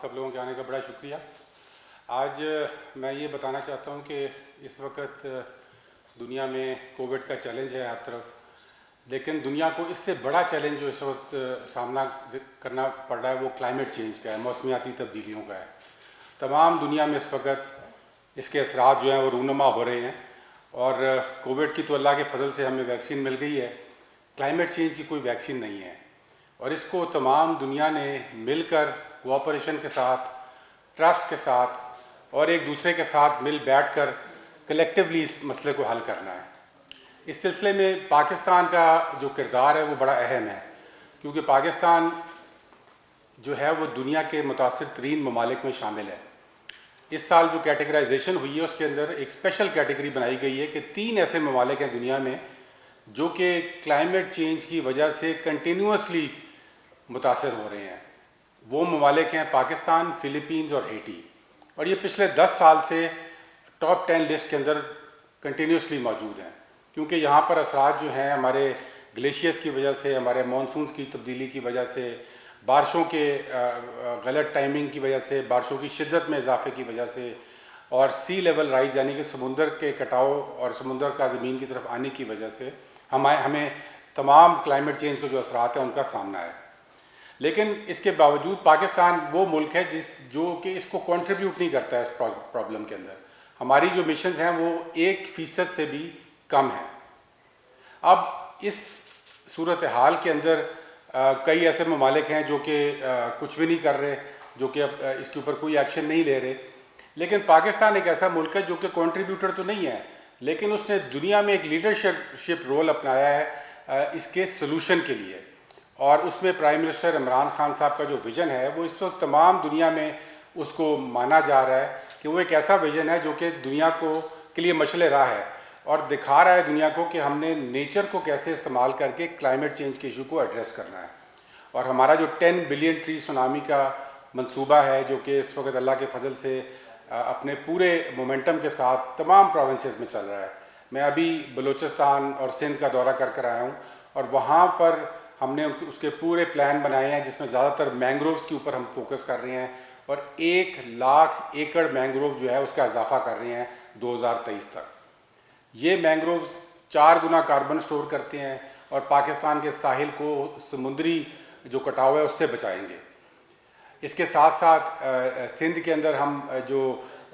सब लोगों के आने का बड़ा शुक्रिया। आज मैं ये बताना चाहता हूँ कि इस वक्त दुनिया में कोविड का चैलेंज है हर तरफ, लेकिन दुनिया को इससे बड़ा चैलेंज जो इस वक्त सामना करना पड़ रहा है वो क्लाइमेट चेंज का है, मौसमियाती तब्दीलियों का है। तमाम दुनिया में इस वक्त इसके असरात जो हैं वो रूनुमा हो रहे हैं और कोविड की तो अल्लाह के फजल से हमें वैक्सीन मिल गई है। क्लाइमेट चेंज की कोई वैक्सीन नहीं है और इसको तमाम दुनिया ने मिलकर कोऑपरेशन के साथ, ट्रस्ट के साथ और एक दूसरे के साथ मिल बैठकर कलेक्टिवली इस मसले को हल करना है। इस सिलसिले में पाकिस्तान का जो किरदार है वो बड़ा अहम है, क्योंकि पाकिस्तान जो है वो दुनिया के मुतासिर तरीन ममालिक में शामिल है। इस साल जो कैटेगराइजेशन हुई है उसके अंदर एक स्पेशल कैटेगरी बनाई गई है कि 3 ऐसे ममालिक हैं दुनिया में जो कि क्लाइमेट चेंज की वजह से कंटिन्यूसली मुतासर हो रहे हैं। वो ममालिक हैं पाकिस्तान, फ़िलीपींस और हैटी, और ये पिछले 10 साल से टॉप 10 लिस्ट के अंदर कंटिन्यूसली मौजूद हैं, क्योंकि यहाँ पर असरात जो हैं हमारे ग्लेशियर्स की वजह से, हमारे मानसून की तब्दीली की वजह से, बारिशों के गलत टाइमिंग की वजह से, बारिशों की शिद्दत में इजाफे की वजह से और सी लेवल राइज यानी कि समुंदर के कटाव और समुंदर का ज़मीन की तरफ आने की वजह से हमें तमाम क्लाइमेट चेंज के जो असरात हैं उनका सामना है। लेकिन इसके बावजूद पाकिस्तान वो मुल्क है जो कि इसको कंट्रीब्यूट नहीं करता है इस प्रॉब्लम के अंदर। हमारी जो मिशंस हैं वो 1% से भी कम है। अब इस सूरत हाल के अंदर कई ऐसे ममालिक हैं जो कि कुछ भी नहीं कर रहे, जो कि अब इसके ऊपर कोई एक्शन नहीं ले रहे। लेकिन पाकिस्तान एक ऐसा मुल्क है जो कि कंट्रीब्यूटर तो नहीं है, लेकिन उसने दुनिया में एक लीडरशिप रोल अपनाया है इसके सलूशन के लिए, और उसमें प्राइम मिनिस्टर इमरान खान साहब का जो विज़न है वो इस वक्त तमाम दुनिया में उसको माना जा रहा है कि वो एक ऐसा विज़न है जो कि दुनिया को के लिए मशले राह है और दिखा रहा है दुनिया को कि हमने नेचर को कैसे इस्तेमाल करके क्लाइमेट चेंज के इशू को एड्रेस करना है। और हमारा जो 10 बिलियन ट्री सुनामी का मंसूबा है जो कि इस वक्त अल्लाह के फजल से अपने पूरे मोमेंटम के साथ तमाम प्रोविंसेस में चल रहा है। मैं अभी बलूचिस्तान और सिंध का दौरा कर आया हूँ और वहाँ पर हमने उसके पूरे प्लान बनाए हैं जिसमें ज़्यादातर मैंग्रोव्स के ऊपर हम फोकस कर रहे हैं और 1 लाख एकड़ मैंग्रोव जो है उसका इजाफा कर रहे हैं 2023 तक। ये मैंग्रोव्स 4 गुना कार्बन स्टोर करते हैं और पाकिस्तान के साहिल को समुद्री जो कटाव है उससे बचाएंगे। इसके साथ साथ सिंध के अंदर हम जो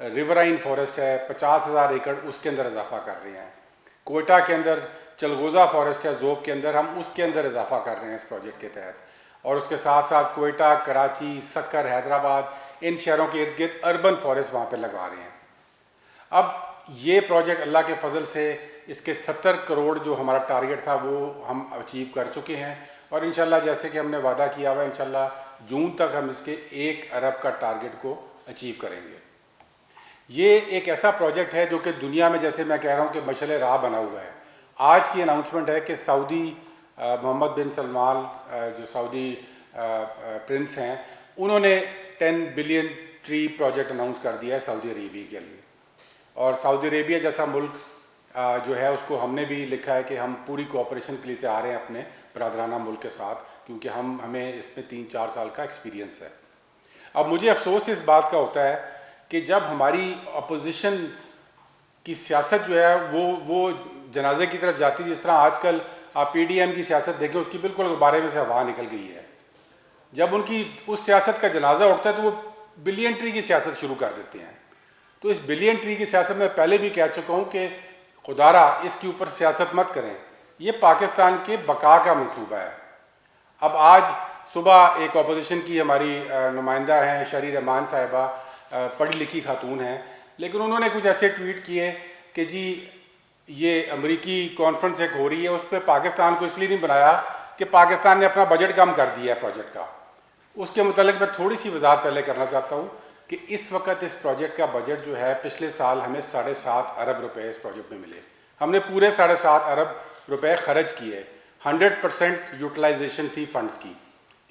रिवराइन फॉरेस्ट है 50,000 एकड़ उसके अंदर इजाफा कर रहे हैं। कोयटा के अंदर चलगोज़ा फॉरेस्ट है ज़ोब के अंदर, हम उसके अंदर इजाफा कर रहे हैं इस प्रोजेक्ट के तहत। और उसके साथ साथ कोयटा, कराची, सक्कर, हैदराबाद, इन शहरों के इर्द गिर्द अर्बन फॉरेस्ट वहाँ पे लगवा रहे हैं। अब ये प्रोजेक्ट अल्लाह के फजल से इसके 70 करोड़ जो हमारा टारगेट था वो हम अचीव कर चुके हैं और इंशाल्लाह जैसे कि हमने वादा किया हुआ है इंशाल्लाह जून तक हम इसके 1 अरब का टारगेट को अचीव करेंगे। ये एक ऐसा प्रोजेक्ट है जो कि दुनिया में, जैसे मैं कह रहा हूँ कि मशले राह बना हुआ है। आज की अनाउंसमेंट है कि सऊदी मोहम्मद बिन सलमान जो सऊदी प्रिंस हैं उन्होंने 10 बिलियन ट्री प्रोजेक्ट अनाउंस कर दिया है सऊदी अरेबिया के लिए। और सऊदी अरेबिया जैसा मुल्क जो है उसको हमने भी लिखा है कि हम पूरी कोऑपरेशन के लिए तैयार हैं अपने बरदराना मुल्क के साथ, क्योंकि हमें इसमें 3-4 साल का एक्सपीरियंस है। अब मुझे अफसोस इस बात का होता है कि जब हमारी अपोजिशन की सियासत जो है वो जनाजे की तरफ जाती है, जिस तरह आजकल आप PDM की सियासत देखें उसकी बिल्कुल बारे में से हवा निकल गई है। जब उनकी उस सियासत का जनाजा उठता है तो वो बिलियन ट्री की सियासत शुरू कर देते हैं। तो इस बिलियन ट्री की सियासत में पहले भी कह चुका हूँ कि खुदारा इसके ऊपर सियासत मत करें, ये पाकिस्तान के बका का मंसूबा है। अब आज सुबह एक अपोजिशन की हमारी नुमाइंदा हैं शरी रहमान साहिबा, पढ़ी लिखी खातून हैं, लेकिन उन्होंने कुछ ऐसे ट्वीट किए कि जी ये अमेरिकी कॉन्फ्रेंस एक हो रही है, उस पर पाकिस्तान को इसलिए नहीं बनाया कि पाकिस्तान ने अपना बजट कम कर दिया है प्रोजेक्ट का। उसके मुतालिक मैं थोड़ी सी वजाहत पहले करना चाहता हूँ कि इस वक्त इस प्रोजेक्ट का बजट जो है पिछले साल हमें 7.5 अरब रुपए इस प्रोजेक्ट में मिले। हमने पूरे 7.5 अरब रुपए खर्च किए, 100% यूटिलाइजेशन थी फंड्स की।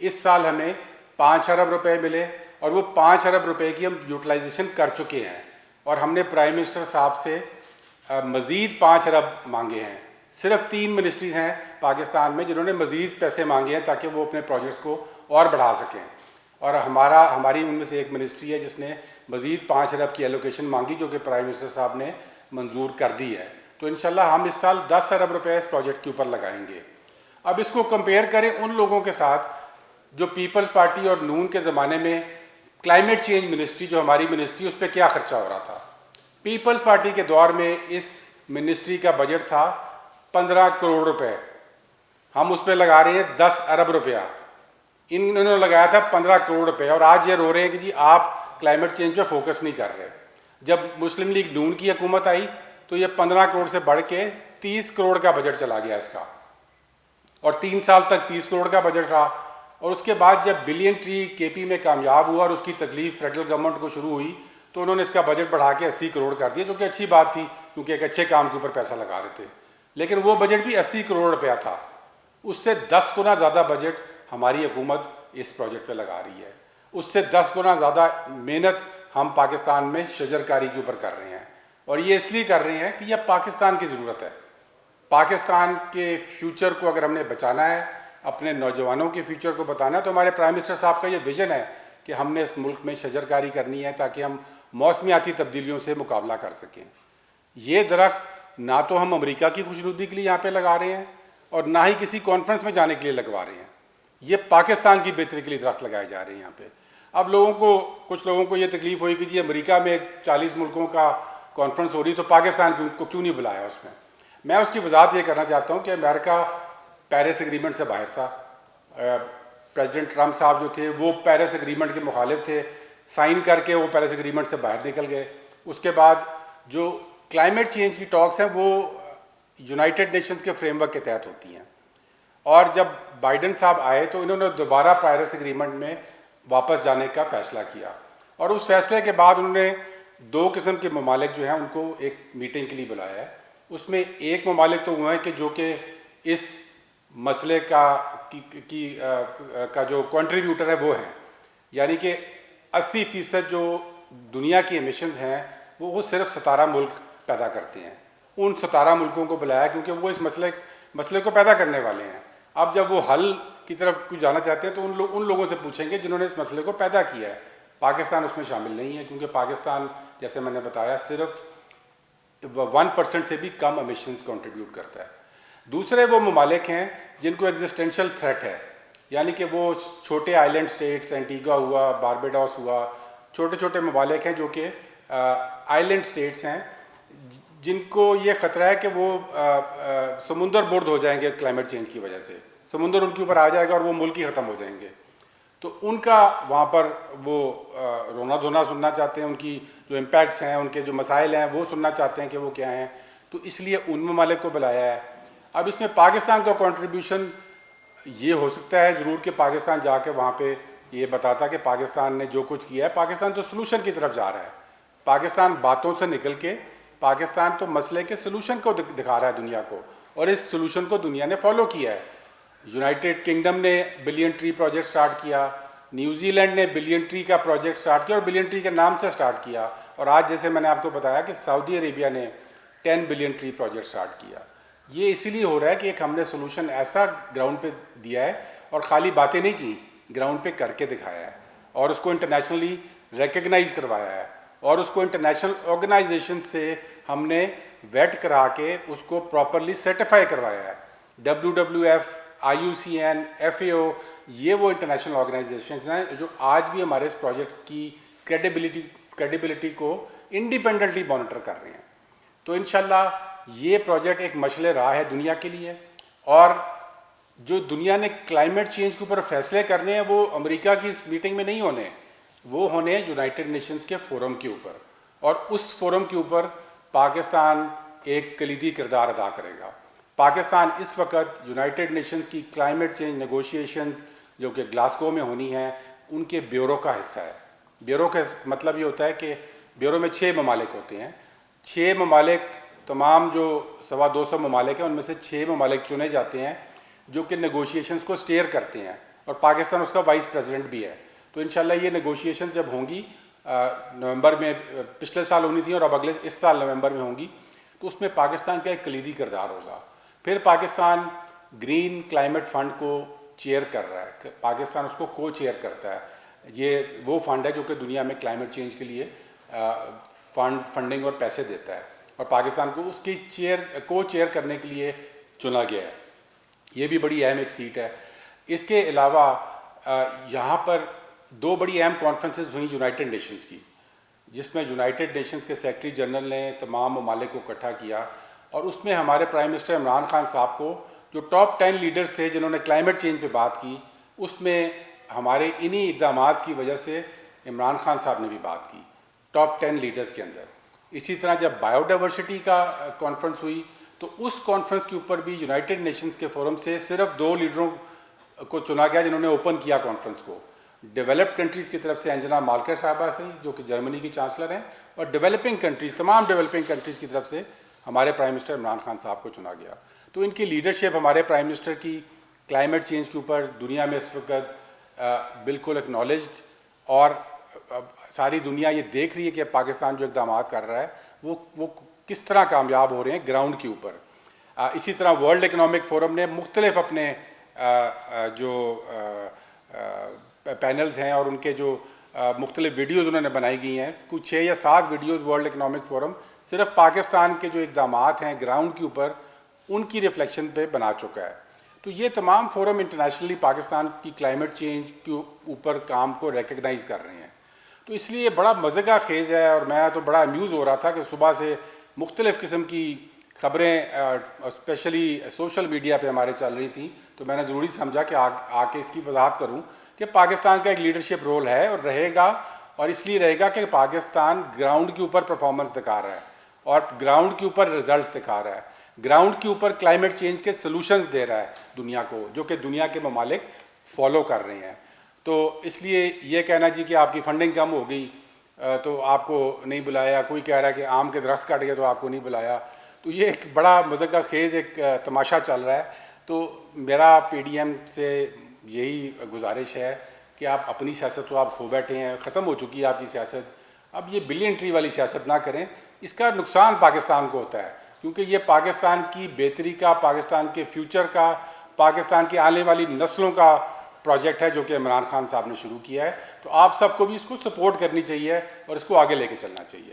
इस साल हमें 5 अरब रुपए मिले और वो 5 अरब रुपए की हम यूटिलाइजेशन कर चुके हैं और हमने प्राइम मिनिस्टर साहब से मज़ीद 5 अरब मांगे हैं। सिर्फ 3 मिनिस्ट्रीज़ हैं पाकिस्तान में जिन्होंने मज़ीद पैसे मांगे हैं ताकि वो अपने प्रोजेक्ट्स को और बढ़ा सकें। और हमारी उनमें से एक मिनिस्ट्री है जिसने मज़ीद 5 अरब की एलोकेशन मांगी, जो कि प्राइम मिनिस्टर साहब ने मंजूर कर दी है। तो इंशाल्लाह हम इस साल 10 अरब रुपए इस प्रोजेक्ट के ऊपर लगाएंगे। अब इसको कंपेयर करें उन लोगों के साथ जो पीपल्स पार्टी और नून के ज़माने में क्लाइमेट चेंज मिनिस्ट्री, जो हमारी मिनिस्ट्री, उस पर क्या खर्चा हो रहा था। पीपल्स पार्टी के दौर में इस मिनिस्ट्री का बजट था 15 करोड़ रुपए, हम उस पर लगा रहे हैं 10 अरब रुपया। इन्होंने लगाया था 15 करोड़ रुपए, और आज ये रो रहे हैं कि जी आप क्लाइमेट चेंज पे फोकस नहीं कर रहे। जब मुस्लिम लीग नून की हुकूमत आई तो ये 15 करोड़ से बढ़ के 30 करोड़ का बजट चला गया इसका, और 3 साल तक 30 करोड़ का बजट रहा। और उसके बाद जब बिलियन ट्री केपी में कामयाब हुआ और उसकी तकलीफ फेडरल गवर्नमेंट को शुरू हुई तो उन्होंने इसका बजट बढ़ा के 80 करोड़ कर दिया, जो कि अच्छी बात थी क्योंकि एक अच्छे काम के ऊपर पैसा लगा रहे थे। लेकिन वो बजट भी 80 करोड़ रुपया था, उससे 10 गुना ज़्यादा बजट हमारी हुकूमत इस प्रोजेक्ट पे लगा रही है। उससे 10 गुना ज़्यादा मेहनत हम पाकिस्तान में शजरकारी के ऊपर कर रहे हैं, और ये इसलिए कर रहे हैं कि यह पाकिस्तान की ज़रूरत है। पाकिस्तान के फ्यूचर को अगर हमने बचाना है, अपने नौजवानों के फ्यूचर को बताना है, तो हमारे प्राइम मिनिस्टर साहब का ये विज़न है कि हमने इस मुल्क में शजरकारी करनी है ताकि हम मौसमियाती तब्दीलियों से मुकाबला कर सकें। ये दरख्त ना तो हम अमेरिका की खुशनुदी के लिए यहाँ पे लगा रहे हैं और ना ही किसी कॉन्फ्रेंस में जाने के लिए लगवा रहे हैं, ये पाकिस्तान की बेहतरी के लिए दरख्त लगाए जा रहे हैं यहाँ पे। अब कुछ लोगों को ये तकलीफ हुई कि जी अमेरिका में 40 मुल्कों का कॉन्फ्रेंस हो रही, तो पाकिस्तान को क्यों नहीं बुलाया उसमें। मैं उसकी वजाहत ये करना चाहता हूँ कि अमेरिका पेरिस एग्रीमेंट से बाहर था। प्रेसिडेंट ट्रंप साहब जो थे वो पेरिस एग्रीमेंट के मुखालिफ थे, साइन करके वो पेरिस एग्रीमेंट से बाहर निकल गए। उसके बाद जो क्लाइमेट चेंज की टॉक्स हैं वो यूनाइटेड नेशंस के फ्रेमवर्क के तहत होती हैं, और जब बाइडन साहब आए तो इन्होंने दोबारा पेरिस एग्रीमेंट में वापस जाने का फ़ैसला किया, और उस फैसले के बाद उन्होंने 2 किस्म के ममालिक जो हैं उनको एक मीटिंग के लिए बुलाया है। उसमें एक ममालिक तो वो हैं कि जो कि इस मसले का जो कंट्रीब्यूटर है वो हैं, यानी कि 80% जो दुनिया की एमिशंस हैं वो सिर्फ 17 मुल्क पैदा करते हैं। उन 17 मुल्कों को बुलाया क्योंकि वो इस मसले को पैदा करने वाले हैं। अब जब वो हल की तरफ कुछ जाना चाहते हैं तो उन लोगों से पूछेंगे जिन्होंने इस मसले को पैदा किया है। पाकिस्तान उसमें शामिल नहीं है क्योंकि पाकिस्तान, जैसे मैंने बताया, सिर्फ 1% से भी कम एमिशंस कंट्रीब्यूट करता है। दूसरे वो ममालिक हैं जिनको एग्जिस्टेंशियल थ्रेट है, यानी कि वो छोटे आइलैंड स्टेट्स, एंटीगा हुआ, बारबेडोस हुआ, छोटे छोटे ममालिक हैं जो कि आइलैंड स्टेट्स हैं, जिनको ये ख़तरा है कि वो समुंदर बुर्द हो जाएंगे क्लाइमेट चेंज की वजह से, समुंदर उनके ऊपर आ जाएगा और वो मुल्क ही ख़त्म हो जाएंगे। तो उनका वहाँ पर वो रोना धोना सुनना चाहते हैं, उनकी जो इम्पैक्ट्स हैं, उनके जो मसाइल हैं वो सुनना चाहते हैं कि वो क्या हैं, तो इसलिए उन ममालिक को बुलाया है। अब इसमें पाकिस्तान का कंट्रीब्यूशन ये हो सकता है ज़रूर कि पाकिस्तान जाके वहाँ पे ये बताता कि पाकिस्तान ने जो कुछ किया है, पाकिस्तान तो सलूशन की तरफ जा रहा है। पाकिस्तान बातों से निकल के पाकिस्तान तो मसले के सलूशन को दिखा रहा है दुनिया को, और इस सलूशन को दुनिया ने फॉलो किया है। यूनाइटेड किंगडम ने बिलियन ट्री प्रोजेक्ट स्टार्ट किया, न्यूजीलैंड ने बिलियन ट्री का प्रोजेक्ट स्टार्ट किया और बिलियन ट्री के नाम से स्टार्ट किया, और आज जैसे मैंने आपको बताया कि सऊदी अरेबिया ने 10 बिलियन ट्री प्रोजेक्ट स्टार्ट किया। ये इसीलिए हो रहा है कि एक हमने सोल्यूशन ऐसा ग्राउंड पे दिया है और ख़ाली बातें नहीं की, ग्राउंड पे करके दिखाया है और उसको इंटरनेशनली रिकग्नाइज करवाया है, और उसको इंटरनेशनल ऑर्गेनाइजेशन से हमने वेट करा के उसको प्रॉपरली सर्टिफाई करवाया है। WWF, IUCN, FAO, ये वो इंटरनेशनल ऑर्गेनाइजेशन हैं जो आज भी हमारे इस प्रोजेक्ट की क्रेडिबिलिटी को इंडिपेंडेंटली मॉनिटर कर रहे हैं। तो इंशाल्लाह ये प्रोजेक्ट एक मशले राह है दुनिया के लिए, और जो दुनिया ने क्लाइमेट चेंज के ऊपर फैसले करने हैं वो अमेरिका की इस मीटिंग में नहीं होने, वो होने यूनाइटेड नेशंस के फोरम के ऊपर, और उस फोरम के ऊपर पाकिस्तान एक कलीदी किरदार अदा करेगा। पाकिस्तान इस वक्त यूनाइटेड नेशंस की क्लाइमेट चेंज नेगोशिएशंस जो कि ग्लासगो में होनी है उनके ब्यूरो का हिस्सा है। ब्यूरो का मतलब ये होता है कि ब्यूरो में 6 ममालिक होते हैं। 6 ममालिक, तमाम जो 225 ममालिक हैं उनमें से 6 ममालिक चुने जाते हैं जो कि नेगोशिएशंस को स्टीयर करते हैं, और पाकिस्तान उसका वाइस प्रेसिडेंट भी है। तो इंशाल्लाह ये नेगोशिएशंस जब होंगी नवंबर में, पिछले साल होनी थी और अब इस साल नवंबर में होंगी, तो उसमें पाकिस्तान का एक कलीदी किरदार होगा। फिर पाकिस्तान ग्रीन क्लाइमेट फंड को चेयर कर रहा है, पाकिस्तान उसको को चेयर करता है। ये वो फंड है जो कि दुनिया में क्लाइमेट चेंज के लिए फंडिंग और पैसे देता है, और पाकिस्तान को उसकी को चेयर करने के लिए चुना गया है। ये भी बड़ी अहम एक सीट है। इसके अलावा यहाँ पर दो बड़ी अहम कॉन्फ्रेंसेस हुई यूनाइटेड नेशंस की, जिसमें यूनाइटेड नेशंस के सेक्रेटरी जनरल ने तमाम ममालिक को इकट्ठा किया, और उसमें हमारे प्राइम मिनिस्टर इमरान खान साहब को, जो टॉप 10 लीडर्स थे जिन्होंने क्लाइमेट चेंज पे बात की, उसमें हमारे इन्हीं इक़दामात की वजह से इमरान खान साहब ने भी बात की टॉप 10 लीडर्स के अंदर। इसी तरह जब बायोडाइवर्सिटी का कॉन्फ्रेंस हुई तो उस कॉन्फ्रेंस के ऊपर भी यूनाइटेड नेशंस के फोरम से सिर्फ 2 लीडरों को चुना गया जिन्होंने ओपन किया कॉन्फ्रेंस को। डेवलप्ड कंट्रीज़ की तरफ से एंजेला मर्केल साहबा से, जो कि जर्मनी की चांसलर हैं, और डेवलपिंग कंट्रीज़, तमाम डेवलपिंग कंट्रीज़ की तरफ से हमारे प्राइम मिनिस्टर इमरान खान साहब को चुना गया। तो इनकी लीडरशिप हमारे प्राइम मिनिस्टर की क्लाइमेट चेंज के ऊपर दुनिया में इस वक्त बिल्कुल एक्नॉलेज्ड, और सारी दुनिया ये देख रही है कि पाकिस्तान जो इक़दाम कर रहा है वो किस तरह कामयाब हो रहे हैं ग्राउंड के ऊपर। इसी तरह वर्ल्ड इकनॉमिक फोरम ने मुख्तलिफ अपने जो पैनल्स हैं और उनके जो मुख्तलिफ वीडियोज़ उन्होंने बनाई गई हैं, कुछ 6 या 7 वीडियोज़ वर्ल्ड इकनॉमिक फोरम सिर्फ पाकिस्तान के जो इक़दाम हैं ग्राउंड के ऊपर उनकी रिफ्लेक्शन पे बना चुका है। तो ये तमाम फोरम इंटरनेशनली पाकिस्तान की क्लाइमेट चेंज के ऊपर काम को रिकग्नाइज़ कर रहे हैं। तो इसलिए बड़ा मज़े का खेज़ है, और मैं तो बड़ा अम्यूज़ हो रहा था कि सुबह से मुख्तलिफ़ किस्म की ख़बरें स्पेशली सोशल मीडिया पे हमारे चल रही थी, तो मैंने ज़रूरी समझा कि आके इसकी वजाहत करूँ कि पाकिस्तान का एक लीडरशिप रोल है और रहेगा, और इसलिए रहेगा कि पाकिस्तान ग्राउंड के ऊपर परफॉर्मेंस दिखा रहा है और ग्राउंड के ऊपर रिजल्ट्स दिखा रहा है, ग्राउंड के ऊपर क्लाइमेट चेंज के सॉल्यूशंस दे रहा है दुनिया को, जो कि दुनिया के ममालिक फॉलो कर रहे हैं। तो इसलिए ये कहना जी कि आपकी फंडिंग कम हो गई तो आपको नहीं बुलाया, कोई कह रहा है कि आम के दरख्त कट गए तो आपको नहीं बुलाया, तो ये एक बड़ा मज़े का खेज़ एक तमाशा चल रहा है। तो मेरा PDM से यही गुजारिश है कि आप अपनी सियासत तो आप खो बैठे हैं, ख़त्म हो चुकी है आपकी सियासत, अब ये बिलियन ट्री वाली सियासत ना करें। इसका नुकसान पाकिस्तान को होता है, क्योंकि ये पाकिस्तान की बेहतरी का, पाकिस्तान के फ्यूचर का, पाकिस्तान की आने वाली नस्लों का प्रोजेक्ट है जो कि इमरान खान साहब ने शुरू किया है। तो आप सबको भी इसको सपोर्ट करनी चाहिए और इसको आगे लेके चलना चाहिए।